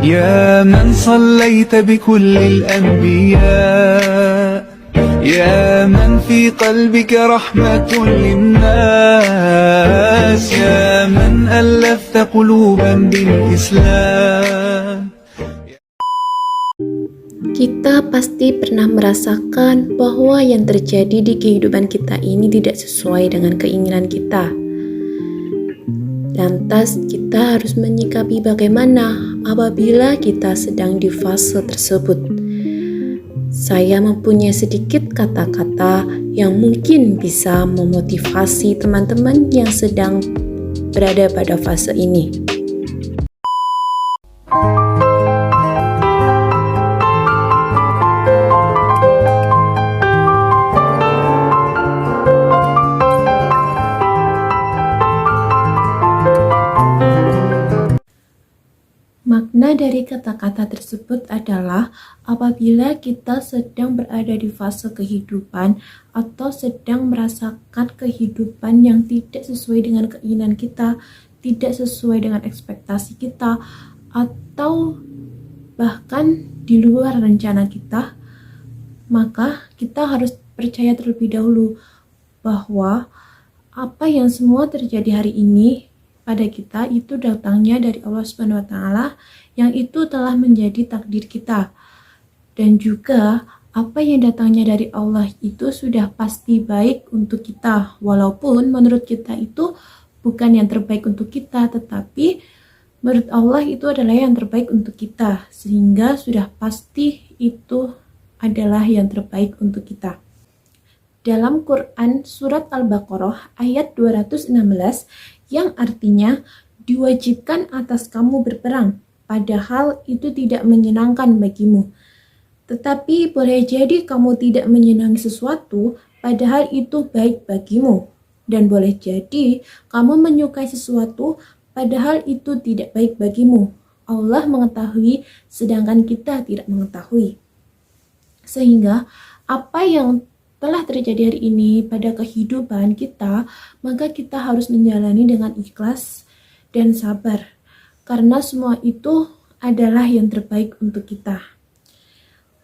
يا من صليت بكل الأنبياء يا من في قلبك رحمة للناس يا من ألفت قلوبا بالإسلام. Kita pasti pernah merasakan bahwa yang terjadi di kehidupan kita ini tidak sesuai dengan keinginan kita. Lantas kita harus menyikapi bagaimana apabila kita sedang di fase tersebut. Saya mempunyai sedikit kata-kata yang mungkin bisa memotivasi teman-teman yang sedang berada pada fase ini. Makna dari kata-kata tersebut adalah apabila kita sedang berada di fase kehidupan atau sedang merasakan kehidupan yang tidak sesuai dengan keinginan kita, tidak sesuai dengan ekspektasi kita, atau bahkan di luar rencana kita, maka kita harus percaya terlebih dahulu bahwa apa yang semua terjadi hari ini pada kita itu datangnya dari Allah Subhanahu wa taala yang itu telah menjadi takdir kita. Dan juga apa yang datangnya dari Allah itu sudah pasti baik untuk kita, walaupun menurut kita itu bukan yang terbaik untuk kita, tetapi menurut Allah itu adalah yang terbaik untuk kita, sehingga sudah pasti itu adalah yang terbaik untuk kita. Dalam Quran Surat Al-Baqarah ayat 216 yang artinya diwajibkan atas kamu berperang, padahal itu tidak menyenangkan bagimu. Tetapi boleh jadi kamu tidak menyenangi sesuatu, padahal itu baik bagimu. Dan boleh jadi kamu menyukai sesuatu, padahal itu tidak baik bagimu. Allah mengetahui, sedangkan kita tidak mengetahui. Sehingga apa yang telah terjadi hari ini pada kehidupan kita, maka kita harus menjalani dengan ikhlas dan sabar, karena semua itu adalah yang terbaik untuk kita.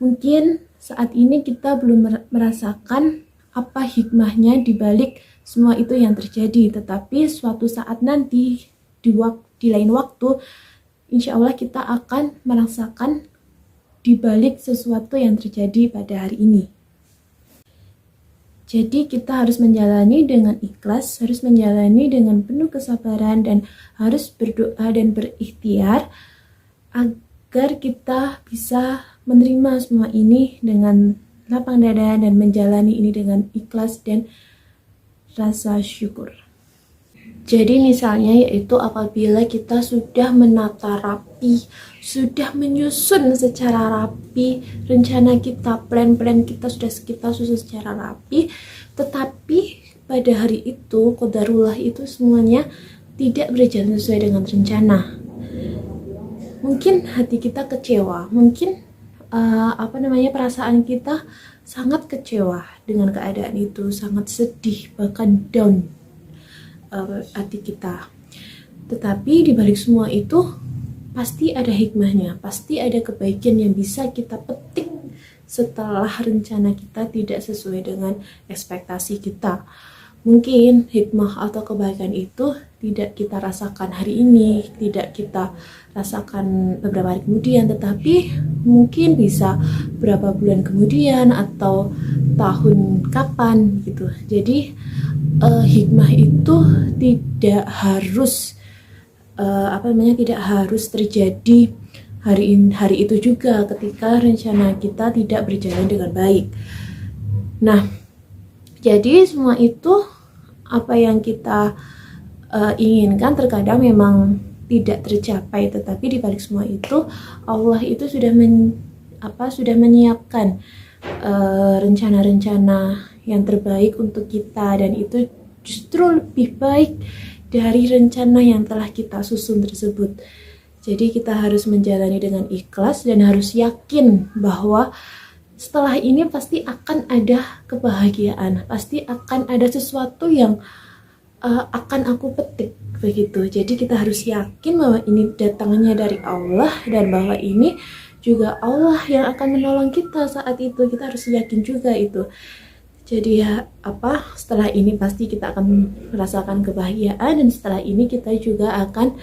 Mungkin saat ini kita belum merasakan apa hikmahnya di balik semua itu yang terjadi, tetapi suatu saat nanti di lain waktu, insya Allah kita akan merasakan di balik sesuatu yang terjadi pada hari ini. Jadi kita harus menjalani dengan ikhlas, harus menjalani dengan penuh kesabaran, dan harus berdoa dan berikhtiar agar kita bisa menerima semua ini dengan lapang dada dan menjalani ini dengan ikhlas dan rasa syukur. Jadi misalnya yaitu apabila kita sudah menata rapi, sudah menyusun secara rapi rencana kita, plan-plan kita sudah kita susun secara rapi, tetapi pada hari itu qadarullah itu semuanya tidak berjalan sesuai dengan rencana. Mungkin hati kita kecewa, mungkin perasaan kita sangat kecewa dengan keadaan itu, sangat sedih, bahkan down hati kita. Tetapi di balik semua itu pasti ada hikmahnya, pasti ada kebaikan yang bisa kita petik setelah rencana kita tidak sesuai dengan ekspektasi kita. Mungkin hikmah atau kebaikan itu tidak kita rasakan hari ini, tidak kita rasakan beberapa hari kemudian, tetapi mungkin bisa beberapa bulan kemudian atau tahun kapan gitu. Jadi hikmah itu tidak harus tidak harus terjadi hari itu juga ketika rencana kita tidak berjalan dengan baik. Nah, jadi semua itu apa yang kita inginkan terkadang memang tidak tercapai, tetapi di balik semua itu Allah itu sudah menyiapkan rencana-rencana yang terbaik untuk kita, dan itu justru lebih baik dari rencana yang telah kita susun tersebut. Jadi kita harus menjalani dengan ikhlas dan harus yakin bahwa setelah ini pasti akan ada kebahagiaan, pasti akan ada sesuatu yang akan aku petik begitu. Jadi kita harus yakin bahwa ini datangnya dari Allah dan bahwa ini juga Allah yang akan menolong kita saat itu. Kita harus yakin juga itu. Jadi ya setelah ini pasti kita akan merasakan kebahagiaan, dan setelah ini kita juga akan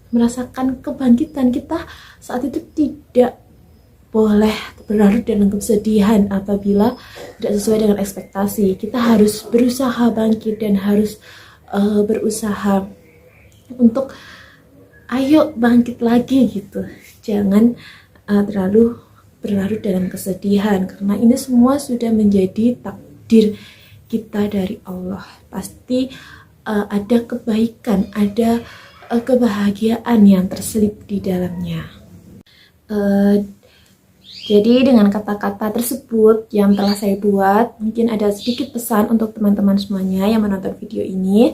merasakan kebangkitan. Kita saat itu tidak boleh berlarut dalam kesedihan apabila tidak sesuai dengan ekspektasi. Kita harus berusaha bangkit dan harus berusaha untuk ayo bangkit lagi gitu. Jangan terlalu berlarut dalam kesedihan, karena ini semua sudah menjadi takdir kita dari Allah. Pasti ada kebaikan, ada kebahagiaan yang terselip di dalamnya. Jadi dengan kata-kata tersebut yang telah saya buat, mungkin ada sedikit pesan untuk teman-teman semuanya yang menonton video ini.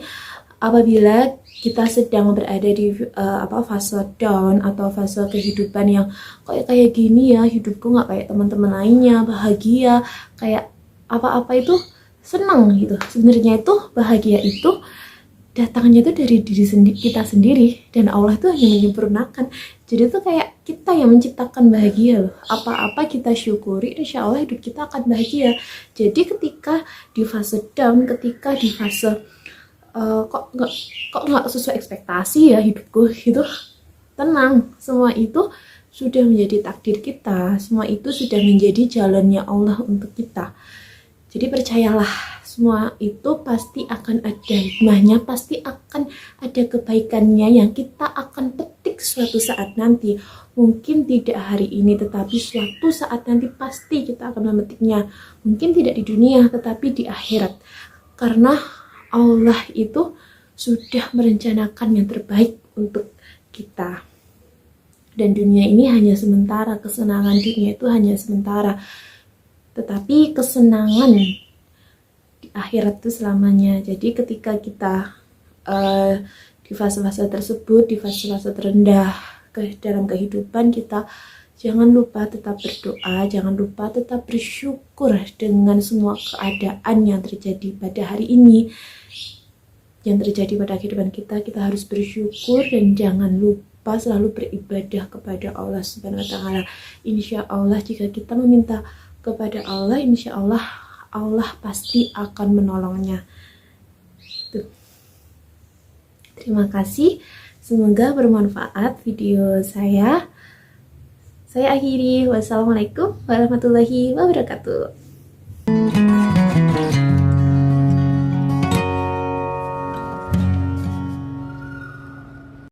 Apabila kita sedang berada di fase down atau fase kehidupan yang kayak gini ya, hidupku nggak kayak teman-teman lainnya, bahagia, kayak apa-apa itu senang gitu. Sebenarnya itu bahagia itu datangnya itu dari kita sendiri, dan Allah itu hanya menyempurnakan. Jadi itu kayak kita yang menciptakan bahagia loh. Apa-apa kita syukuri, insya Allah hidup kita akan bahagia. Jadi ketika di fase down, ketika di fase kok nggak sesuai ekspektasi ya hidupku gitu, tenang, semua itu sudah menjadi takdir kita, semua itu sudah menjadi jalannya Allah untuk kita. Jadi percayalah, semua itu pasti akan ada hikmahnya, pasti akan ada kebaikannya yang kita akan petik suatu saat nanti. Mungkin tidak hari ini, tetapi suatu saat nanti pasti kita akan memetiknya. Mungkin tidak di dunia, tetapi di akhirat. Karena Allah itu sudah merencanakan yang terbaik untuk kita. Dan dunia ini hanya sementara, kesenangan dunia itu hanya sementara. Tetapi kesenangan di akhirat itu selamanya. Jadi ketika kita di fase-fase tersebut, di fase-fase terendah dalam kehidupan kita, jangan lupa tetap berdoa, jangan lupa tetap bersyukur dengan semua keadaan yang terjadi pada hari ini, yang terjadi pada kehidupan kita. Kita harus bersyukur dan jangan lupa selalu beribadah kepada Allah Subhanahu wa taala. Insya Allah jika kita meminta kepada Allah, insya Allah Allah pasti akan menolongnya. Tuh. Terima kasih, semoga bermanfaat video saya. Saya akhiri, wassalamualaikum warahmatullahi wabarakatuh.